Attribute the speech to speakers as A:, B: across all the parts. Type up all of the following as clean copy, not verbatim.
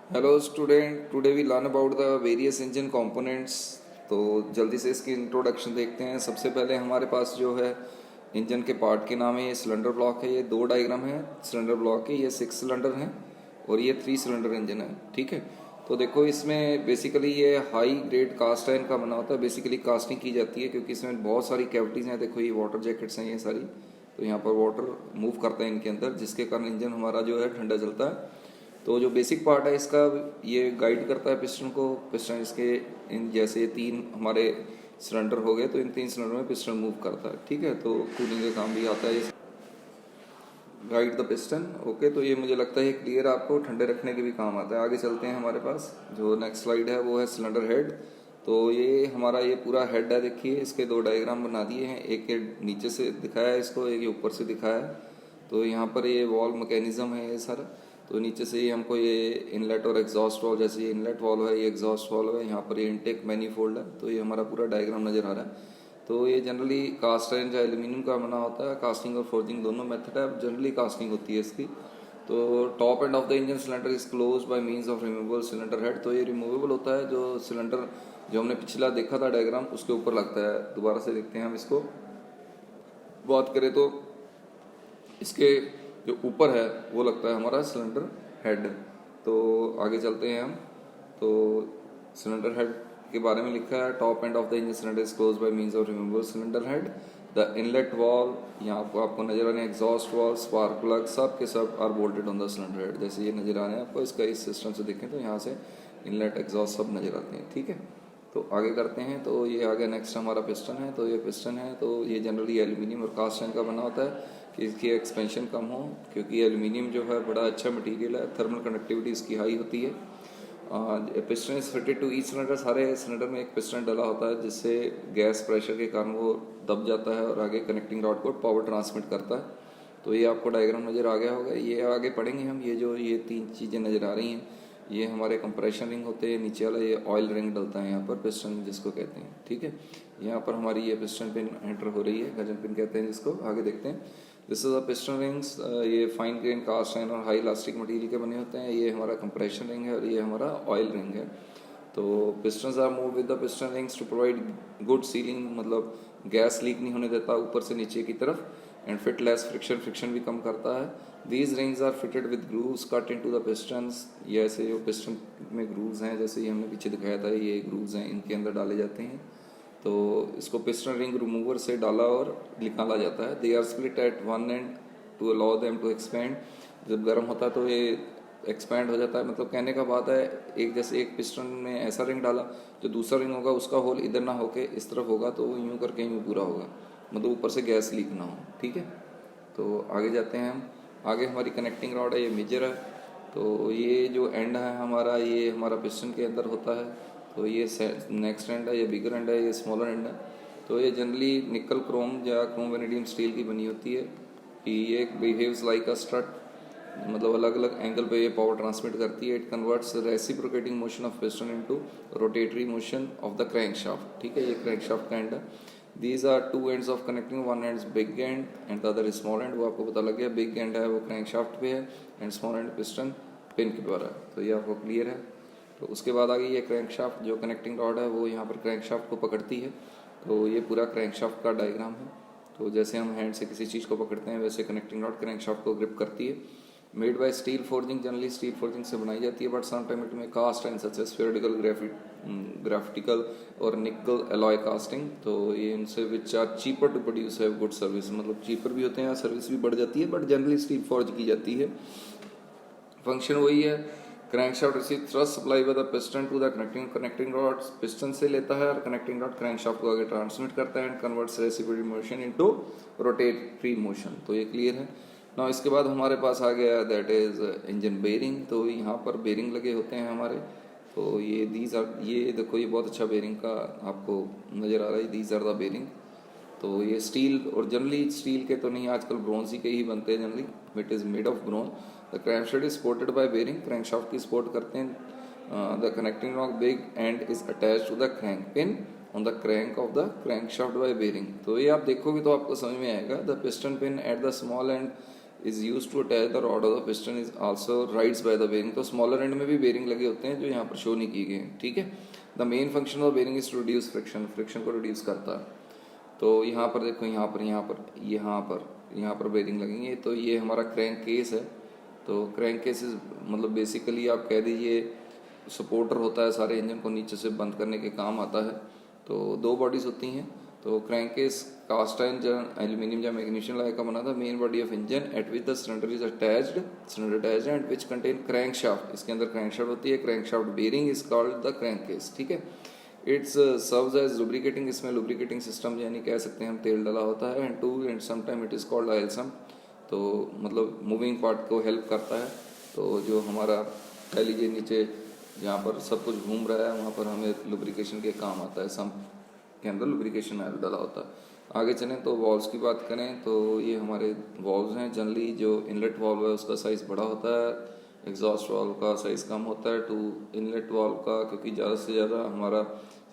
A: Hello student, today we learn about the various engine components. तो जल्दी से इसकी इंट्रोडक्शन देखते हैं। सबसे पहले हमारे पास जो है इंजन के पार्ट के नाम है, ये सिलेंडर ब्लॉक है। ये दो डायग्राम है सिलेंडर ब्लॉक के, ये 6 सिलेंडर हैं और ये 3 सिलेंडर इंजन है। ठीक है, तो देखो इसमें बेसिकली ये हाई ग्रेड कास्ट आयरन का बना होता है। बेसिकली कास्टिंग की जाती है क्योंकि इसमें बहुत सारी कैविटीज़ हैं। देखो ये वाटर जैकेट्स हैं ये सारी, तो यहाँ पर वाटर मूव करता है इनके अंदर, जिसके कारण इंजन हमारा जो है ठंडा चलता है। तो जो बेसिक पार्ट है इसका, ये गाइड करता है पिस्टन को। पिस्टन इसके इन जैसे 3 हमारे सिलेंडर हो गए, तो इन 3 सिलेंडर में पिस्टन मूव करता है। ठीक है, तो कूलिंग का काम भी आता है, गाइड द पिस्टन। ओके, तो ये मुझे लगता है क्लियर, आपको ठंडे रखने के भी काम आता है। आगे चलते हैं, हमारे पास जो नेक्स्ट स्लाइड है वो है सिलेंडर हेड। तो ये हमारा ये पूरा हेड है। देखिए इसके 2 डायग्राम बना दिए हैं, एक के नीचे से दिखाया है इसको, एक ये ऊपर से दिखाया है। तो यहाँ पर ये वॉल्व मैकेनिज्म है ये सारा। तो नीचे से ही हमको ये इनलेट और एग्जॉस्ट वाल्व, जैसे ये इनलेट वाल्व है, ये एग्जॉस्ट वाल्व है, यहाँ पर ये इनटेक मैनीफोल्ड है। तो ये हमारा पूरा डायग्राम नज़र आ रहा है। तो ये जनरली कास्ट आयरन या एल्यूमिनियम का बना होता है। कास्टिंग और फोर्जिंग दोनों मेथड है, जनरली कास्टिंग होती है इसकी। तो top and of the engine cylinder is close by means of removable cylinder head. तो ये रिमूवेबल होता है, जो सिलेंडर जो हमने पिछला देखा था डायग्राम, उसके ऊपर लगता है। दोबारा से देखते हैं हम इसको। बात करें तो इसके जो ऊपर है वो लगता है हमारा सिलेंडर हेड। तो आगे चलते हैं हम। तो सिलेंडर हेड के बारे में लिखा है, top and of the engine cylinder is close by means of removable cylinder head. The inlet valve, यहाँ आपको नजर आ रहे हैं, एग्जॉस्ट वॉल्व, स्पार्क प्लग, सब के सब are bolted on the cylinder head. जैसे ये नजर आ रहे हैं आपको, इसका इस सिस्टम से देखें तो यहाँ से इनलेट एग्जॉस्ट सब नजर आते हैं। ठीक है, तो आगे करते हैं। तो ये आगे नेक्स्ट हमारा पिस्टन है। तो ये पिस्टन है, तो ये जनरली एल्यूमिनियम और कास्ट आयरन का बना होता है कि इसकी एक्सपेंशन कम हो, क्योंकि एल्यूमिनियम जो है बड़ा अच्छा मटेरियल है, थर्मल कंडक्टिविटी इसकी हाई होती है। Piston is fitted to each cylinder, सारे सिलेंडर में एक पिस्टन डला होता है, जिससे गैस प्रेशर के कारण वो दब जाता है और आगे कनेक्टिंग रॉड को पावर ट्रांसमिट करता है। तो ये आपको डायग्राम नज़र आ गया होगा, ये आगे पढ़ेंगे हम। ये जो ये 3 चीज़ें नज़र आ रही हैं, ये हमारे कंप्रेशन रिंग होते हैं। नीचे वाला ये ऑयल रिंग डलता है यहाँ पर, पिस्टन जिसको कहते हैं। ठीक है, यहाँ पर हमारी ये पिस्टन पिन एंटर हो रही है, गजन पिन कहते हैं जिसको। आगे देखते हैं। This is a piston rings. ये फाइन ग्रेन कास्ट आयरन और हाई इलास्टिक मटेरियल के बने होते हैं। ये हमारा कंप्रेशन रिंग है और ये हमारा ऑयल रिंग है। तो pistons are move with the piston rings to provide good sealing, मतलब गैस लीक नहीं होने देता ऊपर से नीचे की तरफ। And fit less friction, friction भी कम करता है। These rings are fitted with grooves cut into the pistons. ये ऐसे जो पिस्टन में ग्रूव्स हैं, जैसे ये हमने पीछे दिखाया था, ये ग्रूव्स हैं, इनके अंदर डाले जाते हैं। तो इसको पिस्टन रिंग रिमूवर से डाला और निकाला जाता है। They are split at one end to allow them to expand. जब गर्म होता है तो ये एक्सपैंड हो जाता है। मतलब कहने का बात है, एक जैसे एक पिस्टन में ऐसा रिंग डाला, जो दूसरा रिंग होगा उसका होल इधर ना होके इस तरफ होगा, तो वो यूँ करके यूँ पूरा होगा, मतलब ऊपर से गैस लीक ना हो। ठीक है, तो आगे जाते हैं हम। आगे हमारी कनेक्टिंग रॉड है, ये मेजर है। तो ये जो एंड है हमारा, ये हमारा पिस्टन के अंदर होता है। तो ये नेक्स्ट एंड है, ये बिगर एंड है, ये स्मॉलर एंड है। तो ये जनरली निकल क्रोम या क्रोम वेनेडियम स्टील की बनी होती है। कि ये बिहेव्स लाइक अ स्ट्रट, मतलब अलग अलग एंगल पे ये पावर ट्रांसमिट करती है। It converts reciprocating motion of piston into rotary motion of the crankshaft. ठीक है, ये क्रैंकशाफ्ट का एंड है। These are 2 ends of connecting, one end big end and the other small end. वो आपको पता लग गया, बिग एंड है वो क्रैंकशाफ्ट पे है and small and piston pin के द्वारा। तो ये आपको क्लियर है। तो उसके बाद आगे ये क्रैंकशाफ्ट, जो कनेक्टिंग रॉड है वो यहाँ पर क्रैंकशाफ्ट को पकड़ती है। तो ये पूरा क्रैंकशाफ्ट का डायग्राम है। तो जैसे हम हैंड से किसी चीज़ को पकड़ते हैं, वैसे कनेक्टिंग रॉड क्रैंकशाफ्ट को ग्रिप करती है। Made by steel forging, generally steel forging से बनाई जाती है, बट समटाइम इट में cast and such as spherical, graphitical और निकल एलॉय कास्टिंग। तो ये इनसे which are cheaper to produce have good service, मतलब चीपर भी होते हैं, सर्विस भी बढ़ जाती है, बट जनरली स्टील फोर्ज की जाती है। फंक्शन वही है। Crankshaft receive thrust supply by the piston to the connecting rod, piston से लेता है और कनेक्टिंग रॉड क्रैंकशाफ्ट को आगे ट्रांसमिट करता है and converts reciprocating motion into rotary motion. तो ये क्लियर है ना। इसके बाद हमारे पास आ गया दैट इज इंजन बेरिंग। तो यहाँ पर बेरिंग लगे होते हैं हमारे। तो ये दीज आर, ये देखो ये बहुत अच्छा बेरिंग का आपको नज़र आ रहा है, दीज आर द बेरिंग। तो ये स्टील, और जनरली स्टील के तो नहीं, आजकल ब्रॉन्ज ही के ही बनते हैं generally, it is made of bronze. The crankshaft is supported by bearing, crankshaft की सपोर्ट करते हैं। The connecting rod big end is attached to the crank pin on the crank of the crankshaft by bearing. तो ये आप देखोगे तो आपको समझ में आएगा। The piston pin at the small end is use to attach the rod of the piston is also rides by the bearing. तो स्मॉलर एंड में भी बेरिंग लगे होते हैं जो यहाँ पर शो नहीं किए गए हैं, ठीक है। The main function of bearing is to reduce friction, friction को रिड्यूस करता है। तो यहाँ पर देखो, यहाँ पर बेरिंग लगेंगे। तो ये हमारा क्रैंक केस है। तो क्रैंक केस मतलब बेसिकली आप कह दीजिए सपोर्टर होता है, सारे इंजन को नीचे से बंद करने के काम आता है। तो 2 बॉडीज होती हैं। तो crank case cast iron aluminium या मैग्नीशियम लाइक का बना था। Main body of engine at which the cylinder is attached and which contain crank shaft, इसके अंदर क्रैंक शाफ्ट होती है। Crank shaft bearing is called the crank case, ठीक है। इट्स सर्व्स एज लुब्रिकेटिंग, इसमें लुब्रिकेटिंग सिस्टम यानी कह सकते हैं हम तेल डाला होता है। And sometime it is called oil sump, तो मतलब मूविंग पार्ट को हेल्प करता है। तो जो हमारा कह लीजिए नीचे जहाँ पर सब कुछ घूम रहा है वहाँ पर हमें लुब्रिकेशन के काम आता है। सम्प के अंदर लुब्रिकेशन ऑयल डाला होता है। आगे चलें तो वॉल्व्स की बात करें तो ये हमारे वॉल्व्स हैं। जनरली जो इनलेट वॉल्व है उसका साइज़ बड़ा होता है, एग्जॉस्ट वाल्व का साइज़ कम होता है टू इनलेट वाल्व का, क्योंकि ज़्यादा से ज़्यादा हमारा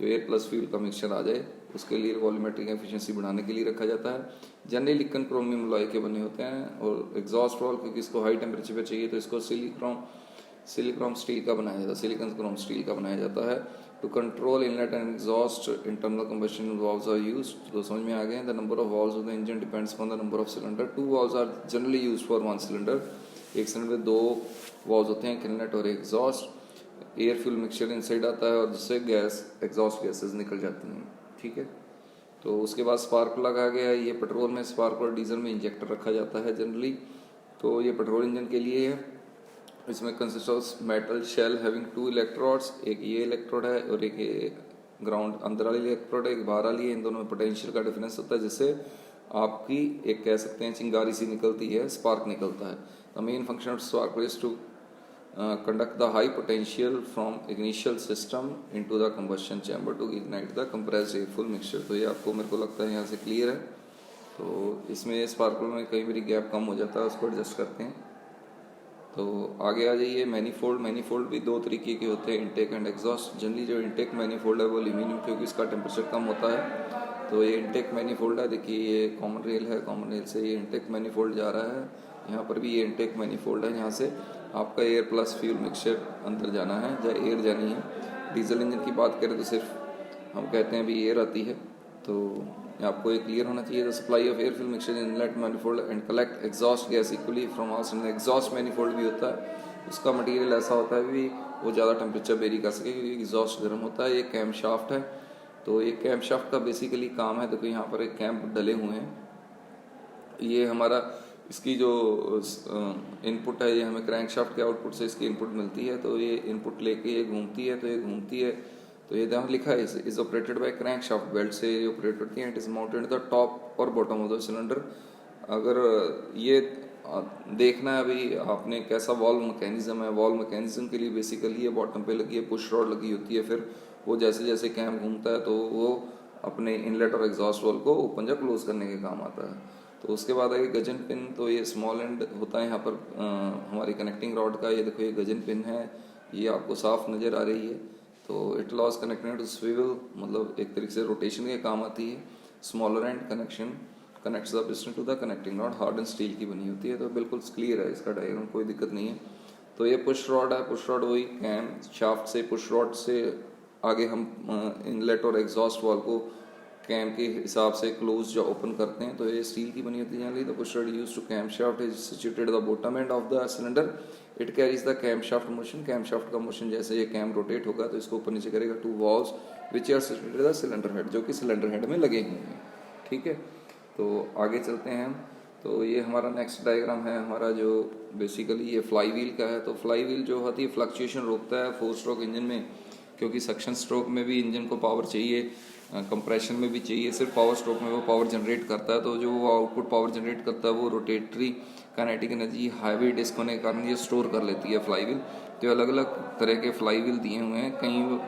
A: जो एयर प्लस फ्यूल का मिक्सचर आ जाए उसके लिए वॉल्यूमेट्रिक एफिशिएंसी बढ़ाने के लिए रखा जाता है। जनरली लिक्कन क्रोमियम लॉय के बने होते हैं। और एग्जॉस्ट वाल्व क्योंकि इसको हाई टेम्परेचर पे चाहिए तो इसको सिलिक्रॉम स्टील का बनाया जाता है, सिलिकॉन क्रोम स्टील का बनाया जाता है। To control inlet and exhaust internal combustion valves are used. तो समझ में आ गए। The number of valves of the engine depends upon the number of cylinder. 2 valves are generally used for 1 cylinder. एक सिलेंडर में 2 वाल्व्स होते हैं, inlet और exhaust. Air fuel mixture inside आता है और जिससे गैस एग्जॉस्ट गैसेज निकल जाती हैं, ठीक है। तो उसके बाद स्पार्क प्लग आ गया। ये पेट्रोल में स्पार्क और डीजल में इंजेक्टर रखा जाता है जनरली। तो ये पेट्रोल इंजन के लिए है। इसमें consist of metal shell having 2 electrodes, एक ये इलेक्ट्रोड है और एक ये ग्राउंड अंदर वाली इलेक्ट्रोड है, एक बाहर वाली है। इन दोनों में पोटेंशियल का डिफरेंस होता है जिससे आपकी एक कह सकते हैं चिंगारी सी निकलती है, स्पार्क निकलता है। The main function of spark is to conduct the high potential from ignition system into the combustion chamber to ignite the compressed air fuel mixture। तो ये आपको मेरे को लगता है यहाँ से क्लियर है। तो इसमें स्पार्कल में कई बार गैप कम हो जाता है, उसको एडजस्ट करते हैं। तो आगे आ जाइए मैनीफोल्ड भी 2 तरीके के होते हैं, इनटेक एंड एग्जॉस्ट। जनरली जो इनटेक मैनीफोल्ड है वो एल्यूमिनियम क्योंकि इसका टेम्परेचर कम होता है। तो ये इनटेक मैनीफोल्ड है। देखिए ये कॉमन रेल है, कॉमन रेल से ये इनटेक मैनीफोल्ड जा रहा है। यहाँ पर भी ये इनटेक मैनीफोल्ड है, यहाँ से आपका एयर प्लस फ्यूल मिक्सचर अंदर जाना है या एयर जानी है। डीजल इंजन की बात करें तो सिर्फ हम कहते हैं भी एयर आती है। तो आपको ये क्लियर होना चाहिए। The supply of air fuel mixture in inlet manifold and collect exhaust gas equally from all cylinder. Exhaust manifold भी होता है, उसका मटेरियल ऐसा होता है भी वो ज़्यादा टेम्परेचर वेरी कर सके क्योंकि एग्जॉस्ट गर्म होता है। ये कैम शाफ्ट है। तो ये कैम शाफ्ट का बेसिकली काम है। देखो यहाँ पर एक कैम्प डले हुए हैं। ये हमारा इसकी जो इनपुट है ये हमें क्रैंक शाफ्ट के आउटपुट से इसकी इनपुट मिलती है। तो ये इनपुट लेके ये घूमती है। तो ये यहाँ लिखा है is operated by crank shaft belt से ऑपरेट होती है। It is mounted the top और बॉटम ऑफ द सिलेंडर। अगर ये देखना है अभी आपने कैसा वॉल्व मैकेनिज्म है। वॉल्व मैकेनिज्म के लिए बेसिकली ये बॉटम पे लगी है, पुश रॉड लगी होती है। फिर वो जैसे जैसे कैम घूमता है तो वो अपने इनलेट और एग्जॉस्ट वॉल्व को ओपन या क्लोज करने के काम आता है। तो उसके बाद आगे गजन पिन। तो ये स्मॉल एंड होता है यहाँ पर हमारी कनेक्टिंग रॉड का। ये देखो ये गजन पिन है, ये आपको साफ नज़र आ रही है। तो it loss connected to swivel, मतलब एक तरीके से रोटेशन के काम आती है। Smaller end connects the piston to the connecting rod, hard and steel की बनी होती है। तो बिल्कुल क्लियर है इसका डायग्राम, कोई दिक्कत नहीं है। तो ये पुश रॉड है। पुश रॉड वही कैम शाफ्ट से पुश रॉड से आगे हम इनलेट और एग्जॉस्ट वाल्व को कैम के हिसाब से क्लोज या ओपन करते हैं। तो ये स्टील की बनी होती है generally. The push rod used to cam shaft is situated the bottom end of the cylinder. It carries the cam shaft motion. Cam shaft का मोशन जैसे ये कैम रोटेट होगा तो इसको ऊपर नीचे करेगा। 2 valves which are situated the cylinder head, जो कि सिलेंडर हेड में लगे हुए हैं, ठीक है। तो आगे चलते हैं हम। तो ये हमारा नेक्स्ट डायग्राम है हमारा जो बेसिकली ये फ्लाई व्हील का है। तो फ्लाई व्हील जो होती है फ्लक्चुएशन रोकता है 4 स्ट्रोक इंजन में, क्योंकि सक्शन स्ट्रोक में भी इंजन को पावर चाहिए, कंप्रेशन में भी चाहिए। सिर्फ पावर स्ट्रोक में वो पावर जनरेट करता है। तो जो वो आउटपुट पावर जनरेट करता है वो rotary kinetic energy highway disc होने के कारण ये स्टोर कर लेती है फ्लाई व्हील। तो अलग अलग तरह के फ्लाई व्हील दिए हुए हैं कहीं,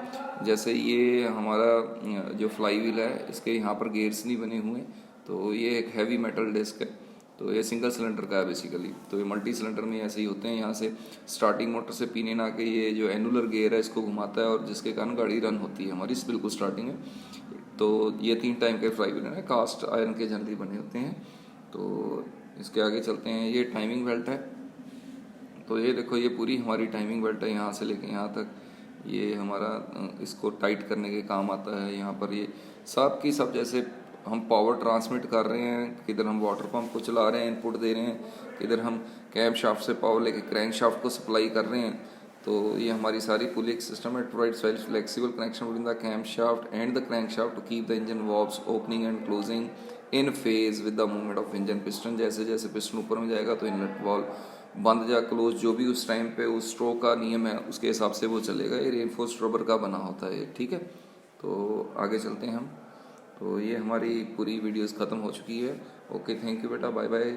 A: जैसे ये हमारा जो फ्लाई व्हील है इसके यहाँ पर गेयर्स नहीं बने हुए। तो ये एक हैवी मेटल डिस्क है। तो ये सिंगल सिलेंडर का है बेसिकली। तो ये मल्टी सिलेंडर में ऐसे ही होते हैं। यहाँ से स्टार्टिंग मोटर से पीने ना के ये जो एनुलर गियर है इसको घुमाता है और जिसके कारण गाड़ी रन होती है हमारी बिल्कुल स्टार्टिंग में। तो ये 3 टाइम के फ्लाई व्हील है, कास्ट आयरन के जनरली बने होते हैं। तो इसके आगे चलते हैं, ये टाइमिंग बेल्ट है। तो ये देखो, ये पूरी हमारी टाइमिंग बेल्ट है, यहाँ से लेके यहाँ तक। ये हमारा इसको टाइट करने के काम आता है। यहाँ पर ये सब की सब, जैसे हम पावर ट्रांसमिट कर रहे हैं, किधर हम वाटर पंप को चला रहे हैं, इनपुट दे रहे हैं, किधर हम कैम शाफ्ट से पावर लेके क्रैंक शाफ्ट को सप्लाई कर रहे हैं। तो ये हमारी सारी पुली एक सिस्टम है। It provides very flexible connection between the cam shaft and the crank shaft to keep the engine valves opening and closing in phase with the movement of engine piston. जैसे जैसे पिस्टन ऊपर में जाएगा तो inlet valve बंद या close, जो भी उस टाइम पे उस स्ट्रोक का नियम है उसके हिसाब से वो चलेगा। ये रेनफोर्स्ड रबर का बना होता है, ठीक है। तो आगे चलते हैं हम। तो ये हमारी पूरी वीडियोस ख़त्म हो चुकी है। ओके, थैंक यू बेटा, बाय बाय।